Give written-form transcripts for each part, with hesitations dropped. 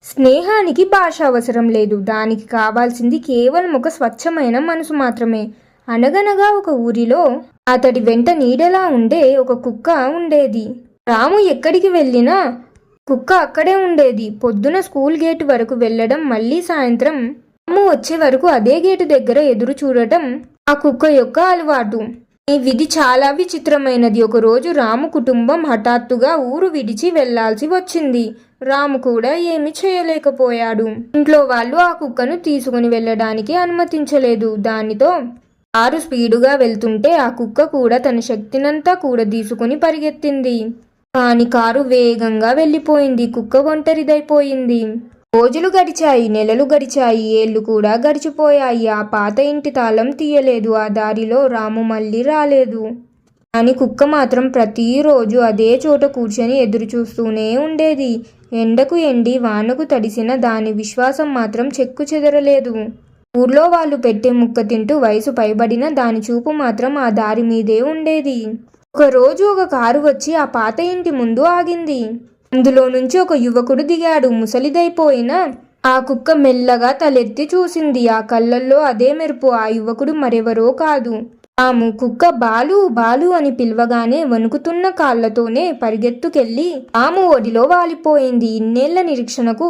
స్నేహానికి భాష అవసరం లేదు. దానికి కావాల్సింది కేవలం ఒక స్వచ్ఛమైన మనసు మాత్రమే. అనగనగా ఒక ఊరిలో అతడి వెంట నీడలా ఉండే ఒక కుక్క ఉండేది. రాము ఎక్కడికి వెళ్ళినా కుక్క అక్కడే ఉండేది. పొద్దున స్కూల్ గేటు వరకు వెళ్ళడం, మళ్ళీ సాయంత్రం రాము వచ్చే వరకు అదే గేటు దగ్గర ఎదురు చూడటం ఆ కుక్క యొక్క అలవాటు. ఈ విధి చాలా విచిత్రమైనది. ఒకరోజు రాము కుటుంబం హఠాత్తుగా ఊరు విడిచి వెళ్లాల్సి వచ్చింది. రాము కూడా ఏమి చేయలేకపోయాడు. ఇంట్లో వాళ్ళు ఆ కుక్కను తీసుకుని వెళ్ళడానికి అనుమతించలేదు. దానితో కారు స్పీడుగా వెళ్తుంటే ఆ కుక్క కూడా తన శక్తినంతా కూడా తీసుకుని పరిగెత్తింది. కాని కారు వేగంగా వెళ్ళిపోయింది. కుక్క ఒంటరిదైపోయింది. రోజులు గడిచాయి, నెలలు గడిచాయి, ఏళ్లు కూడా గడిచిపోయాయి. ఆ పాత ఇంటి తాళం తీయలేదు. ఆ దారిలో రాము మళ్ళీ రాలేదు. కానీ కుక్క మాత్రం ప్రతిరోజు అదే చోట కూర్చొని ఎదురు చూస్తూనే ఉండేది. ఎండకు ఎండి, వానకు తడిసిన దాని విశ్వాసం మాత్రం చెక్కు చెదరలేదు. ఊర్లో వాళ్ళు పెట్టే ముక్క తింటూ వయసు పైబడిన దాని చూపు మాత్రం ఆ దారి మీదే ఉండేది. ఒకరోజు ఒక కారు వచ్చి ఆ పాత ఇంటి ముందు ఆగింది. అందులో నుంచి ఒక యువకుడు దిగాడు. ముసలిదైపోయిన ఆ కుక్క మెల్లగా తలెత్తి చూసింది. ఆ కళ్ళల్లో అదే మెరుపు. ఆ యువకుడు మరెవరో కాదు, రాము. కుక్క బాలు బాలు అని పిలవగానే వణుకుతున్న కాళ్లతోనే పరిగెత్తుకెళ్లి రాము ఒడిలో వాలిపోయింది. ఇన్నేళ్ల నిరీక్షణకు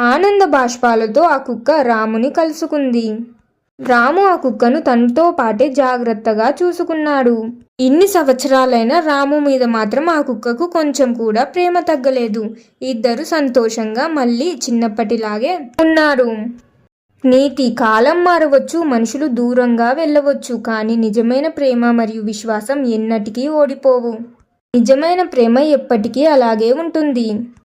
ఆనంద బాష్పాలతో ఆ కుక్క రాముని కలుసుకుంది. రాము ఆ కుక్కను తనతో పాటే జాగ్రత్తగా చూసుకున్నాడు. ఇన్ని సంవత్సరాలైనా రాము మీద మాత్రం ఆ కుక్కకు కొంచెం కూడా ప్రేమ తగ్గలేదు. ఇద్దరు సంతోషంగా మళ్ళీ చిన్నప్పటిలాగే ఉన్నారు. నీతి: కాలం మారవచ్చు, మనుషులు దూరంగా వెళ్ళవచ్చు, కానీ నిజమైన ప్రేమ మరియు విశ్వాసం ఎన్నటికీ ఓడిపోవు. నిజమైన ప్రేమ ఎప్పటికీ అలాగే ఉంటుంది.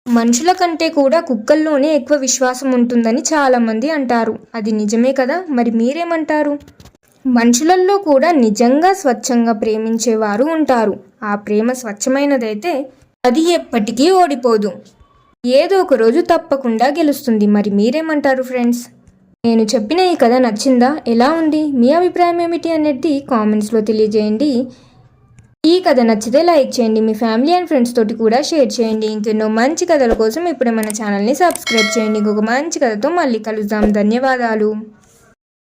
మనుషుల కంటే కూడా కుక్కల్లోనే ఎక్కువ విశ్వాసం ఉంటుందని చాలామంది అంటారు. అది నిజమే కదా? మరి మీరేమంటారు? మనుషులలో కూడా నిజంగా స్వచ్ఛంగా ప్రేమించేవారు ఉంటారు. ఆ ప్రేమ స్వచ్ఛమైనదైతే అది ఎప్పటికీ ఓడిపోదు. ఏదో ఒక రోజు తప్పకుండా గెలుస్తుంది. మరి మీరేమంటారు ఫ్రెండ్స్? నేను చెప్పిన ఈ కథ నచ్చిందా? ఎలా ఉంది? మీ అభిప్రాయం ఏమిటి అనేది కామెంట్స్లో తెలియజేయండి. ఈ కథ నచ్చితే లైక్ చేయండి. మీ ఫ్యామిలీ అండ్ ఫ్రెండ్స్ తోటి కూడా షేర్ చేయండి. ఇంకెన్నో మంచి కథల కోసం ఇప్పుడే మన ఛానల్ని సబ్స్క్రైబ్ చేయండి. ఇంకొక మంచి కథతో మళ్ళీ కలుద్దాం. ధన్యవాదాలు.